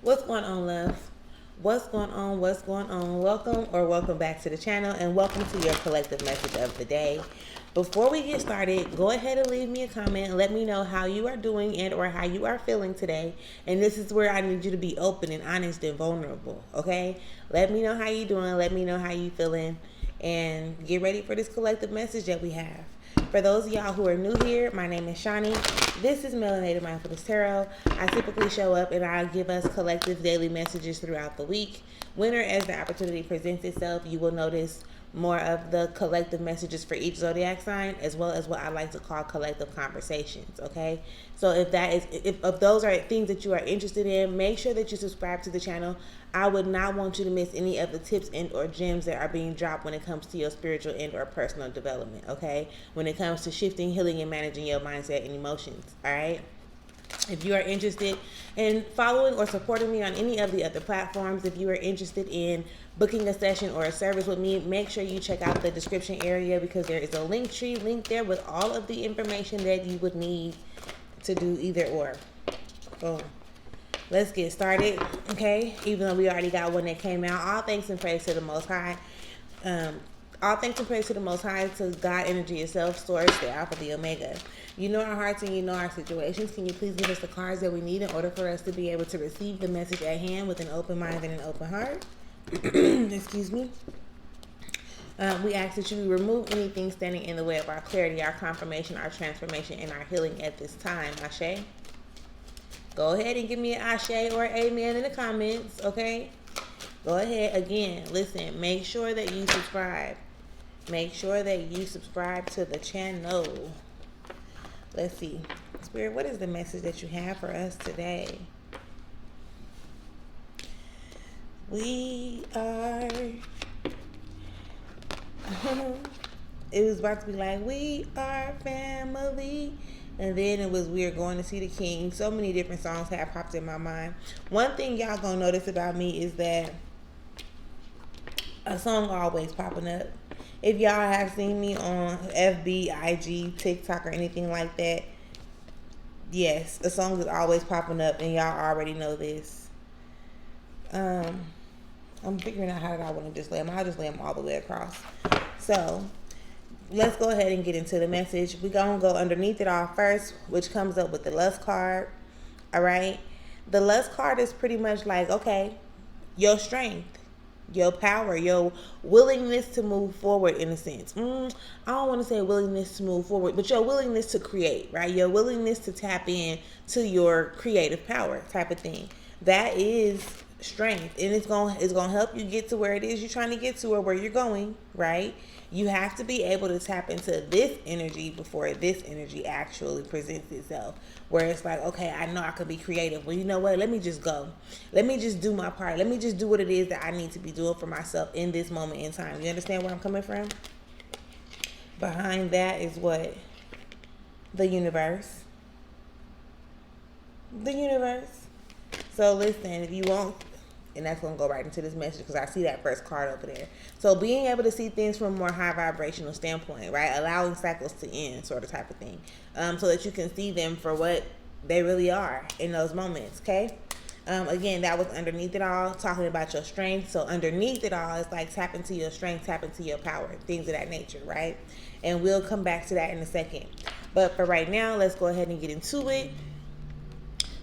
What's going on, love? What's going on? What's going on? Welcome back to the channel, and welcome to your collective message of the day. Before we get started, go ahead and leave me a comment and let me know how you are doing and or how you are feeling today. And this is where I need you to be open and honest and vulnerable, okay? Let me know how you doing. Let me know how you feeling. And get ready for this collective message that we have. For those of y'all who are new here, my name is Shani. This is MelanatedMindfulness Tarot. I typically show up and I give us collective daily messages throughout the week. When or as the opportunity presents itself, you will notice more of the collective messages for each zodiac sign, as well as what I like to call collective conversations, okay? So if those are things that you are interested in, make sure that you subscribe to the channel. I would not want you to miss any of the tips and or gems that are being dropped when it comes to your spiritual and or personal development, okay? When it comes to shifting, healing, and managing your mindset and emotions, all right? If you are interested in following or supporting me on any of the other platforms, if you are interested in booking a session or a service with me, make sure you check out the description area because there is a link tree link there with all of the information that you would need to do either or. Boom. Let's get started, okay? Even though we already got one that came out. All thanks and praise to the Most High. All thanks and praise to the Most High, to God, energy itself, source, the Alpha, the Omega. You know our hearts and you know our situations. Can you please give us the cards that we need in order for us to be able to receive the message at hand with an open mind and an open heart? Excuse me. We ask that you remove anything standing in the way of our clarity, our confirmation, our transformation, and our healing at this time. Ashe. Go ahead and give me an ashe or amen in the comments, okay? Go ahead. Again, listen, make sure that you subscribe. Make sure that you subscribe to the channel. Let's see. Spirit, what is the message that you have for us today? We are... It was about to be like, we are family. And then it was weird going to see the King. So many different songs have popped in my mind. One thing y'all gonna notice about me is that a song always popping up. If y'all have seen me on FB, IG, TikTok, or anything like that, yes, a song is always popping up, and y'all already know this. I'm figuring out how I want to just lay them. I'll just lay them all the way across. So let's go ahead and get into the message. We're going to go underneath it all first, which comes up with the Lust card. All right. The Lust card is pretty much like, okay, your strength, your power, your willingness to move forward in a sense. I don't want to say willingness to move forward, but your willingness to create, right? Your willingness to tap in to your creative power type of thing. That is strength, and it's gonna help you get to where it is you're trying to get to, or where you're going, right? You have to be able to tap into this energy before this energy actually presents itself, where it's like, okay, I know I can be creative. Well, you know what? Let me just go. Let me just do my part. Let me just do what it is that I need to be doing for myself in this moment in time. You understand where I'm coming from? Behind that is what? The universe. The universe. So listen, if you want, and that's going to go right into this message because I see that first card over there. So being able to see things from a more high vibrational standpoint, right? Allowing cycles to end, sort of type of thing. So that you can see them for what they really are in those moments, okay? Again, that was underneath it all, talking about your strength. So underneath it all, it's like tap into your strength, tap into your power, things of that nature, right? And we'll come back to that in a second. But for right now, let's go ahead and get into it.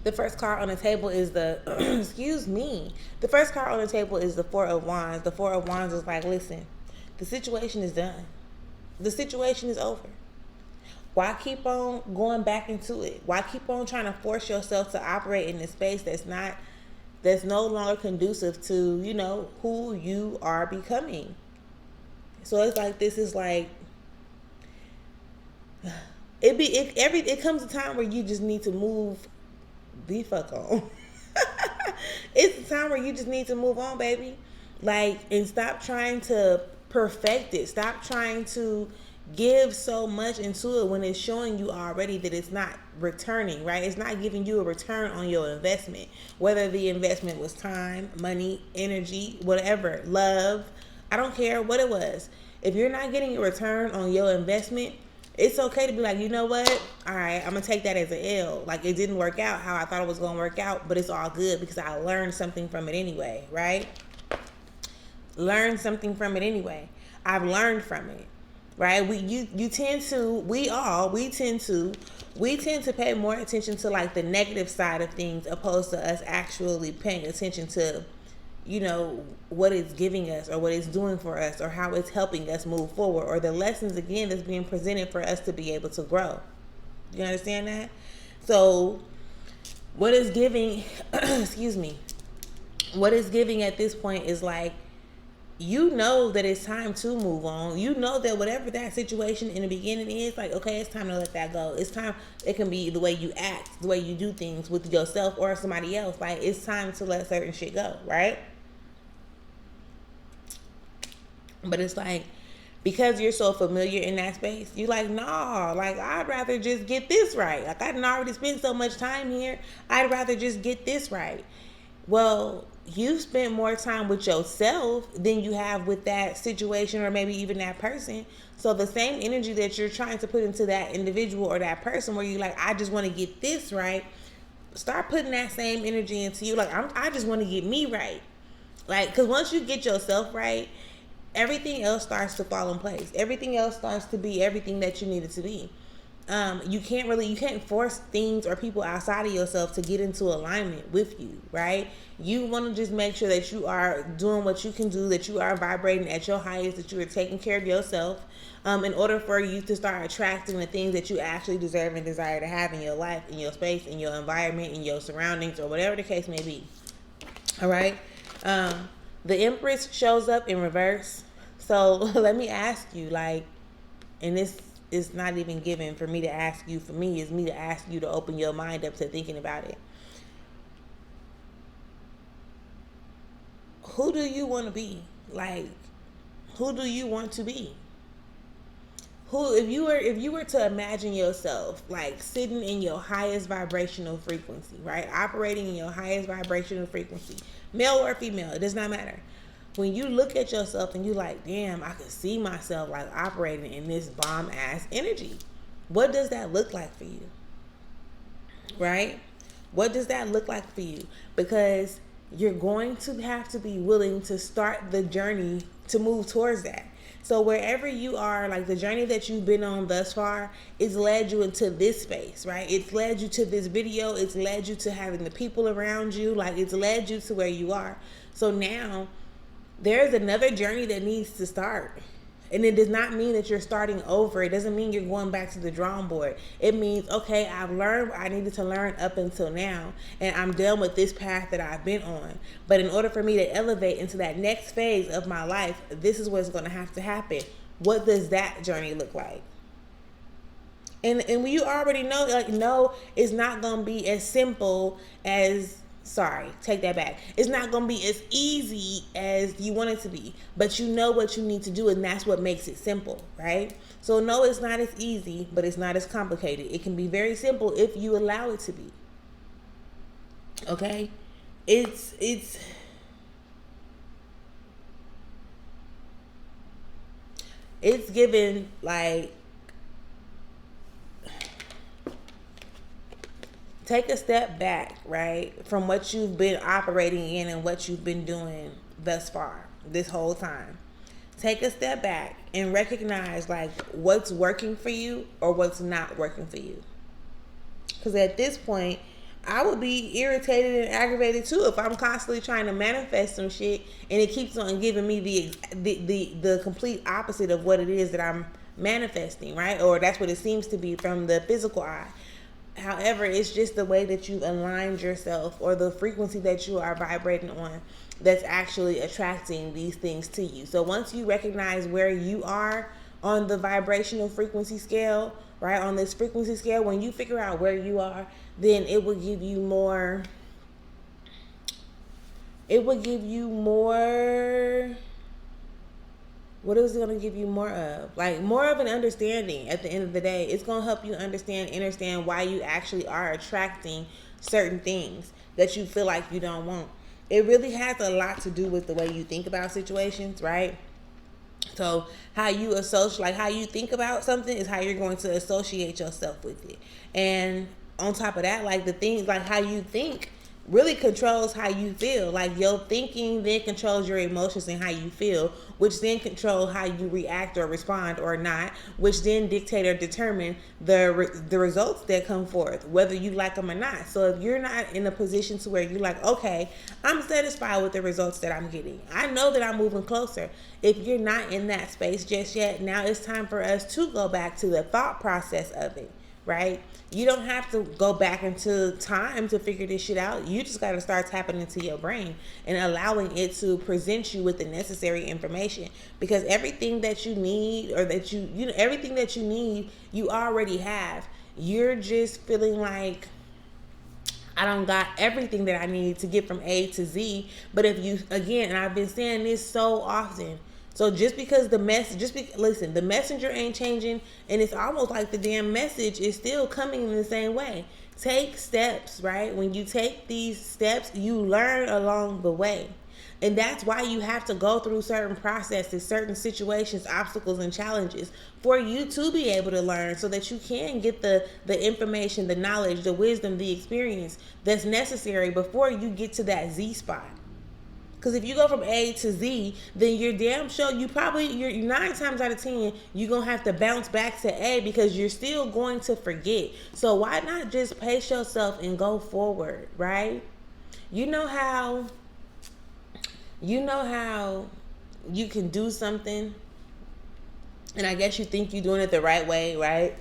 The first card on the table is the, excuse me. The first card on the table is the Four of Wands. The Four of Wands is like, listen, the situation is done. The situation is over. Why keep on going back into it? Why keep on trying to force yourself to operate in a space that's no longer conducive to, you know, who you are becoming? So it's like, this is like, it comes a time where you just need to move the fuck on. It's a time where you just need to move on, baby. Like, and stop trying to perfect it. Stop trying to give so much into it when it's showing you already that it's not returning, right? It's not giving you a return on your investment. Whether the investment was time, money, energy, whatever, love, I don't care what it was. If you're not getting a return on your investment, It's okay to be like, you know what? All right, I'm gonna take that as an L. Like, it didn't work out how I thought it was gonna work out, but it's all good because I learned something from it anyway, right? Learn something from it anyway. I've learned from it, right? We tend to pay more attention to like the negative side of things opposed to us actually paying attention to, you know, what it's giving us or what it's doing for us or how it's helping us move forward or the lessons again that's being presented for us to be able to grow. You understand that? So what is giving excuse me, what is giving at this point is like, you know that it's time to move on. You know that whatever that situation in the beginning is, like, okay, it's time to let that go. It's time. It can be the way you act, the way you do things with yourself or somebody else. Like, it's time to let certain shit go, right? But it's like, because you're so familiar in that space, you like, nah, like, I'd rather just get this right. Like, I done already spent so much time here. I'd rather just get this right. Well, you spent more time with yourself than you have with that situation or maybe even that person. So the same energy that you're trying to put into that individual or that person where you like, I just want to get this right, start putting that same energy into you. Like, I just want to get me right. Like, because once you get yourself right, everything else starts to fall in place. Everything else starts to be everything that you need it to be. You can't force things or people outside of yourself to get into alignment with you, right? You want to just make sure that you are doing what you can do, that you are vibrating at your highest, that you are taking care of yourself, in order for you to start attracting the things that you actually deserve and desire to have in your life, in your space, in your environment, in your surroundings, or whatever the case may be. All right. The Empress shows up in reverse. So let me ask you, like, and this is not even given for me to ask you. For me, it's me to ask you to open your mind up to thinking about it. Who do you want to be? Like, who do you want to be? Who, if you were to imagine yourself like sitting in your highest vibrational frequency, right? Operating in your highest vibrational frequency, male or female, it does not matter. When you look at yourself and you like, damn, I could see myself like operating in this bomb ass energy. What does that look like for you? Right? What does that look like for you? Because you're going to have to be willing to start the journey to move towards that. So wherever you are, like the journey that you've been on thus far, it's led you into this space, right? It's led you to this video. It's led you to having the people around you. Like, it's led you to where you are. So now there's another journey that needs to start. And it does not mean that you're starting over. It doesn't mean you're going back to the drawing board. It means, okay, I've learned what I needed to learn up until now, and I'm done with this path that I've been on. But in order for me to elevate into that next phase of my life, this is what's going to have to happen. What does that journey look like? And you already know, like, no, it's not going to be as simple as, sorry, take that back. It's not going to be as easy as you want it to be, but you know what you need to do, and that's what makes it simple, right? So no, it's not as easy, but it's not as complicated. It can be very simple if you allow it to be. Okay? It's given like, take a step back, right, from what you've been operating in and what you've been doing thus far, this whole time. Take a step back and recognize, like, what's working for you or what's not working for you. Because at this point, I would be irritated and aggravated too if I'm constantly trying to manifest some shit and it keeps on giving me the complete opposite of what it is that I'm manifesting, right? Or that's what it seems to be from the physical eye. However, it's just the way that you've aligned yourself or the frequency that you are vibrating on that's actually attracting these things to you. So once you recognize where you are on the vibrational frequency scale, right, on this frequency scale, when you figure out where you are, then it will give you more, what is it going to give you more of? Like, more of an understanding at the end of the day. It's going to help you understand why you actually are attracting certain things that you feel like you don't want. It really has a lot to do with the way you think about situations, right? So how you associate, like how you think about something is how you're going to associate yourself with it. And on top of that, like the things, like how you think really controls how you feel. Like your thinking then controls your emotions and how you feel, which then control how you react or respond or not, which then dictate or determine the results that come forth, whether you like them or not. So if you're not in a position to where you're like, okay, I'm satisfied with the results that I'm getting, I know that I'm moving closer. If you're not in that space just yet, now it's time for us to go back to the thought process of it, right? You don't have to go back into time to figure this shit out. You just got to start tapping into your brain and allowing it to present you with the necessary information, because everything that you need, or that everything that you need, you already have. You're just feeling like, I don't got everything that I need to get from A to Z. But if you, again, and I've been saying this so often, so just because the listen, the messenger ain't changing, and it's almost like the damn message is still coming in the same way. Take steps, right? When you take these steps, you learn along the way. And that's why you have to go through certain processes, certain situations, obstacles, and challenges for you to be able to learn, so that you can get the information, the knowledge, the wisdom, the experience that's necessary before you get to that Z spot. Because if you go from A to Z, then you're damn sure you're 9 times out of 10, you're going to have to bounce back to A, because you're still going to forget. So why not just pace yourself and go forward, right? You know how you can do something, and I guess you think you're doing it the right way, right?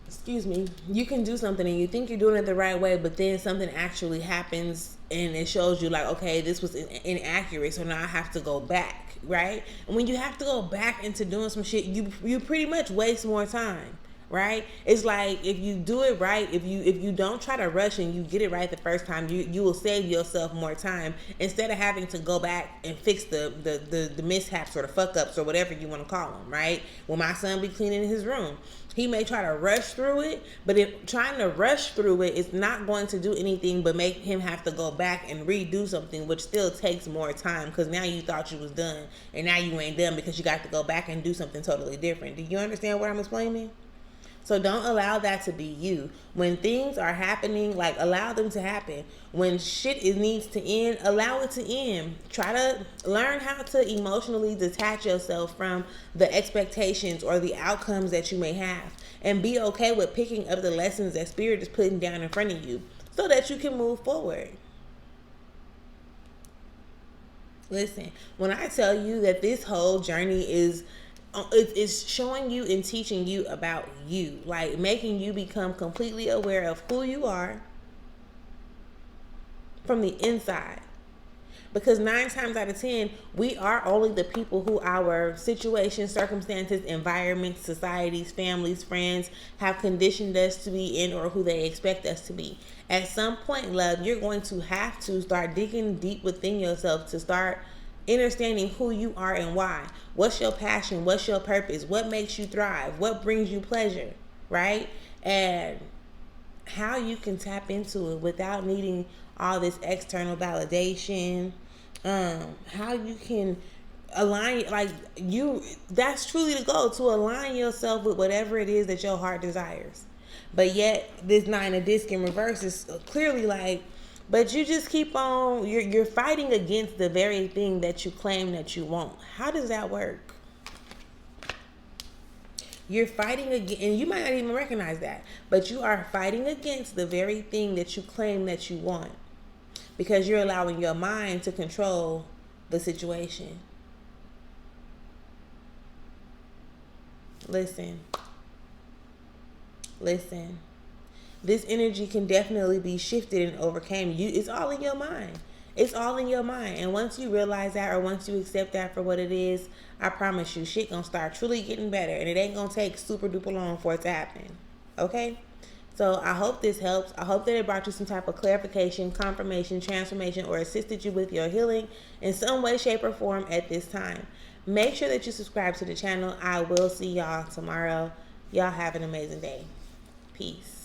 Excuse me. You can do something and you think you're doing it the right way, but then something actually happens and it shows you like, okay, this was inaccurate, so now I have to go back, right? And when you have to go back into doing some shit, you pretty much waste more time, right? It's like, if you do it right, if you don't try to rush and you get it right the first time, you will save yourself more time, instead of having to go back and fix the mishaps or the fuck ups or whatever you want to call them, right? When my son be cleaning his room, he may try to rush through it, but if trying to rush through it is not going to do anything but make him have to go back and redo something, which still takes more time, because now you thought you was done and now you ain't done, because you got to go back and do something totally different. Do you understand what I'm explaining? So don't allow that to be you. When things are happening, like, allow them to happen. When shit needs to end, allow it to end. Try to learn how to emotionally detach yourself from the expectations or the outcomes that you may have, and be okay with picking up the lessons that Spirit is putting down in front of you, so that you can move forward. Listen, when I tell you that this whole journey is, it's showing you and teaching you about you, like making you become completely aware of who you are from the inside. Because 9 times out of 10, we are only the people who our situations, circumstances, environments, societies, families, friends have conditioned us to be in, or who they expect us to be. At some point, love, you're going to have to start digging deep within yourself to start understanding who you are and why. What's your passion? What's your purpose? What makes you thrive? What brings you pleasure, right? And how you can tap into it without needing all this external validation. How you can align, like, that's truly the goal, to align yourself with whatever it is that your heart desires. But yet this 9 of disc in reverse is clearly like, but you just keep on, you're fighting against the very thing that you claim that you want. How does that work? You're fighting against, and you might not even recognize that, but you are fighting against the very thing that you claim that you want, because you're allowing your mind to control the situation. Listen. This energy can definitely be shifted and overcame. It's all in your mind. It's all in your mind. And once you realize that, or once you accept that for what it is, I promise you, shit gonna start truly getting better. And it ain't gonna take super duper long for it to happen. Okay? So I hope this helps. I hope that it brought you some type of clarification, confirmation, transformation, or assisted you with your healing in some way, shape, or form at this time. Make sure that you subscribe to the channel. I will see y'all tomorrow. Y'all have an amazing day. Peace.